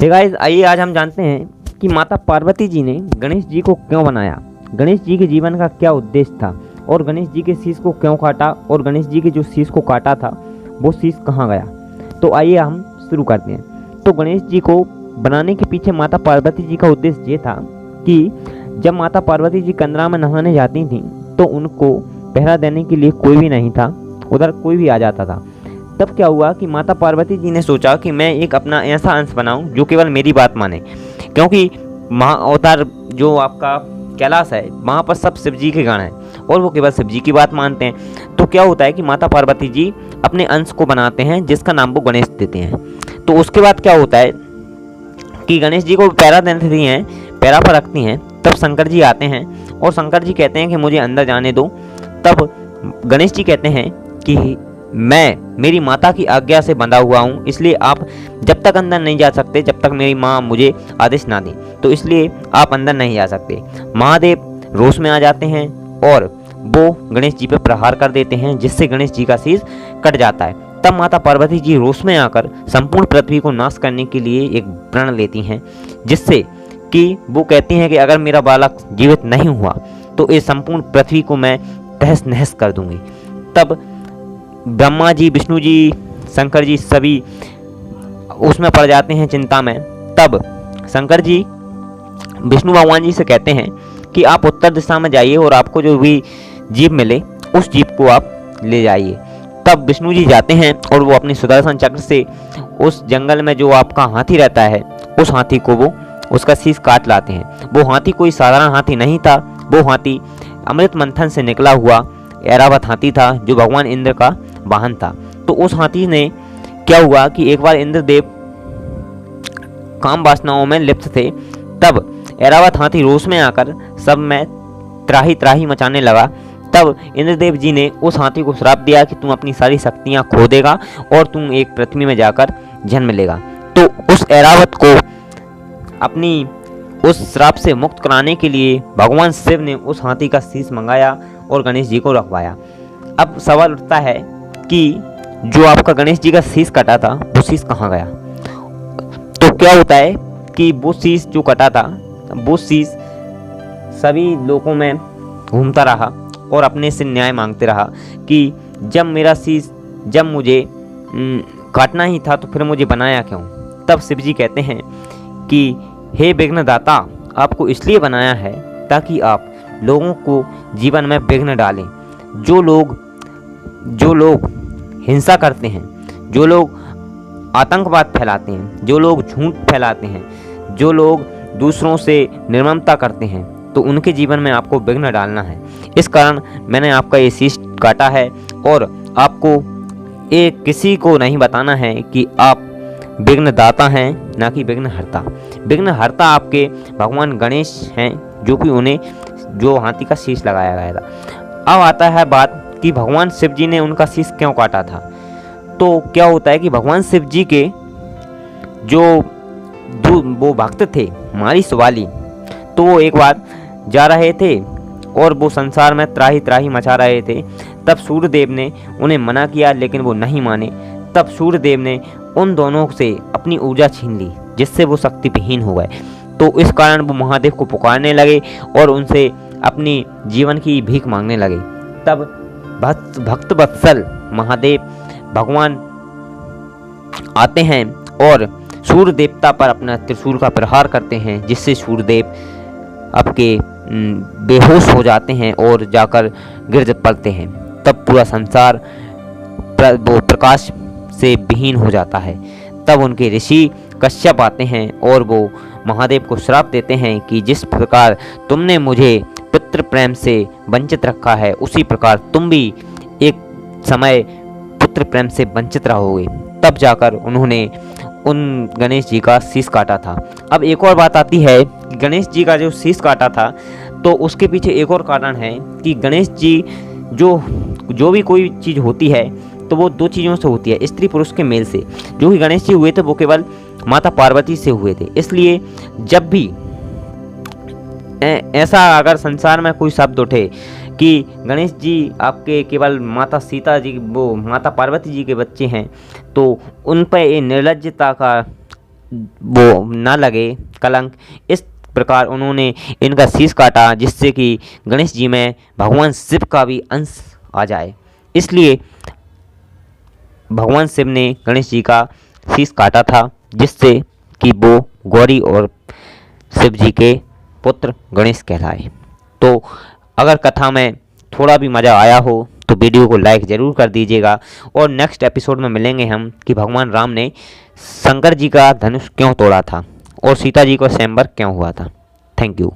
Hey guys, आइए आज हम जानते हैं कि माता पार्वती जी ने गणेश जी को क्यों बनाया, गणेश जी के जीवन का क्या उद्देश्य था और गणेश जी के शीश को क्यों काटा और गणेश जी के जो शीश को काटा था वो शीश कहाँ गया। तो आइए हम शुरू करते हैं। तो गणेश जी को बनाने के पीछे माता पार्वती जी का उद्देश्य ये था कि जब माता पार्वती जी कंदरा में नहाने जाती थीं तो उनको पहरा देने के लिए कोई भी नहीं था, उधर कोई भी आ जाता था। तब क्या हुआ कि माता पार्वती जी ने सोचा कि मैं एक अपना ऐसा अंश बनाऊं जो केवल मेरी बात माने, क्योंकि अवतार जो आपका कैलाश है वहाँ पर सब शिव जी के गण हैं और वो केवल शिव जी की बात मानते हैं। तो क्या होता है कि माता पार्वती जी अपने अंश को बनाते हैं जिसका नाम वो गणेश देते हैं। तो उसके बाद क्या होता है कि गणेश जी को पैरा देती हैं, पैरा पर रखती हैं। तब शंकर जी आते हैं और शंकर जी कहते हैं कि मुझे अंदर जाने दो। तब गणेश जी कहते हैं कि मैं मेरी माता की आज्ञा से बंधा हुआ हूँ, इसलिए आप जब तक अंदर नहीं जा सकते जब तक मेरी माँ मुझे आदेश ना दें, तो इसलिए आप अंदर नहीं जा सकते। महादेव रोष में आ जाते हैं और वो गणेश जी पर प्रहार कर देते हैं जिससे गणेश जी का शीश कट जाता है। तब माता पार्वती जी रोष में आकर संपूर्ण पृथ्वी को नाश करने के लिए एक प्रण लेती हैं, जिससे कि वो कहती हैं कि अगर मेरा बालक जीवित नहीं हुआ तो इस संपूर्ण पृथ्वी को मैं तहस नहस कर दूंगी। तब ब्रह्मा जी, विष्णु जी, शंकर जी सभी उसमें पड़ जाते हैं चिंता में। तब शंकर जी विष्णु भगवान जी से कहते हैं कि आप उत्तर दिशा में जाइए और आपको जो भी जीव मिले उस जीव को आप ले जाइए। तब विष्णु जी जाते हैं और वो अपनी सुदर्शन चक्र से उस जंगल में जो आपका हाथी रहता है उस हाथी को वो उसका शीश काट लाते हैं। वो हाथी कोई साधारण हाथी नहीं था, वो हाथी अमृत मंथन से निकला हुआ ऐरावत हाथी था जो भगवान इंद्र का वाहन था। तो उस हाथी ने क्या हुआ कि एक बार इंद्रदेव काम वासनाओं में लिप्त थे। तब ऐरावत हाथी रोष में आकर सब में त्राही त्राही मचाने लगा। तब इंद्रदेव जी ने उस हाथी को श्राप दिया कि तुम अपनी सारी शक्तियां खो देगा और तुम एक पृथ्वी में जाकर जन्म लेगा। तो उस ऐरावत को अपनी उस श्राप से मुक्त कराने के लिए भगवान शिव ने उस हाथी का शीश मंगाया और गणेश जी को रखवाया। अब सवाल उठता है कि जो आपका गणेश जी का शीश कटा था वो शीश कहाँ गया। तो क्या होता है कि वो शीश जो कटा था वो शीश सभी लोगों में घूमता रहा और अपने से न्याय मांगते रहा कि जब मेरा शीश जब मुझे काटना ही था तो फिर मुझे बनाया क्यों। तब शिव जी कहते हैं कि हे विघ्नदाता, आपको इसलिए बनाया है ताकि आप लोगों को जीवन में विघ्न डालें। जो लोग हिंसा करते हैं, जो लोग आतंकवाद फैलाते हैं, जो लोग झूठ फैलाते हैं, जो लोग दूसरों से निर्ममता करते हैं, तो उनके जीवन में आपको विघ्न डालना है। इस कारण मैंने आपका ये शीश काटा है और आपको एक किसी को नहीं बताना है कि आप विघ्नदाता हैं, ना कि विघ्नहर्ता। विघ्नहर्ता आपके भगवान गणेश हैं जो कि उन्हें जो हाथी का शीश लगाया गया था। अब आता है बात कि भगवान शिव जी ने उनका शीश क्यों काटा था। तो क्या होता है कि भगवान शिव जी के जो वो भक्त थे मारी सुवाली, तो वो एक बार जा रहे थे और वो संसार में त्राही त्राही मचा रहे थे। तब सूर्यदेव ने उन्हें मना किया लेकिन वो नहीं माने। तब सूर्यदेव ने उन दोनों से अपनी ऊर्जा छीन ली जिससे वो शक्तिविहीन हो गए। तो इस कारण वो महादेव को पुकारने लगे और उनसे अपनी जीवन की भीख मांगने लगे। तब भक्त वत्सल महादेव भगवान आते हैं और सूर्य देवता पर अपना त्रिशूल का प्रहार करते हैं जिससे सूर्यदेव आपके बेहोश हो जाते हैं और जाकर गिर पड़ते हैं। तब पूरा संसार वो प्रकाश से विहीन हो जाता है। तब उनके ऋषि कश्यप आते हैं और वो महादेव को श्राप देते हैं कि जिस प्रकार तुमने मुझे पितृ प्रेम से वंचित रखा है उसी प्रकार तुम भी एक समय पुत्र प्रेम से वंचित रहोगे। तब जाकर उन्होंने उन गणेश जी का शीश काटा था। अब एक और बात आती है कि गणेश जी का जो शीश काटा था तो उसके पीछे एक और कारण है कि गणेश जी जो भी कोई चीज़ होती है तो वो दो चीज़ों से होती है, स्त्री पुरुष के मेल से। जो कि गणेश जी हुए थे वो केवल माता पार्वती से हुए थे। इसलिए जब भी ऐसा अगर संसार में कोई शब्द उठे कि गणेश जी आपके केवल माता सीता जी वो माता पार्वती जी के बच्चे हैं तो उन पर ये निर्लज्जता का वो ना लगे कलंक, इस प्रकार उन्होंने इनका शीश काटा, जिससे कि गणेश जी में भगवान शिव का भी अंश आ जाए। इसलिए भगवान शिव ने गणेश जी का शीश काटा था, जिससे कि वो गौरी और शिव जी के पुत्र गणेश कहलाए। तो अगर कथा में थोड़ा भी मज़ा आया हो तो वीडियो को लाइक ज़रूर कर दीजिएगा। और नेक्स्ट एपिसोड में मिलेंगे हम कि भगवान राम ने शंकर जी का धनुष क्यों तोड़ा था और सीता जी को स्वयंवर क्यों हुआ था। Thank you.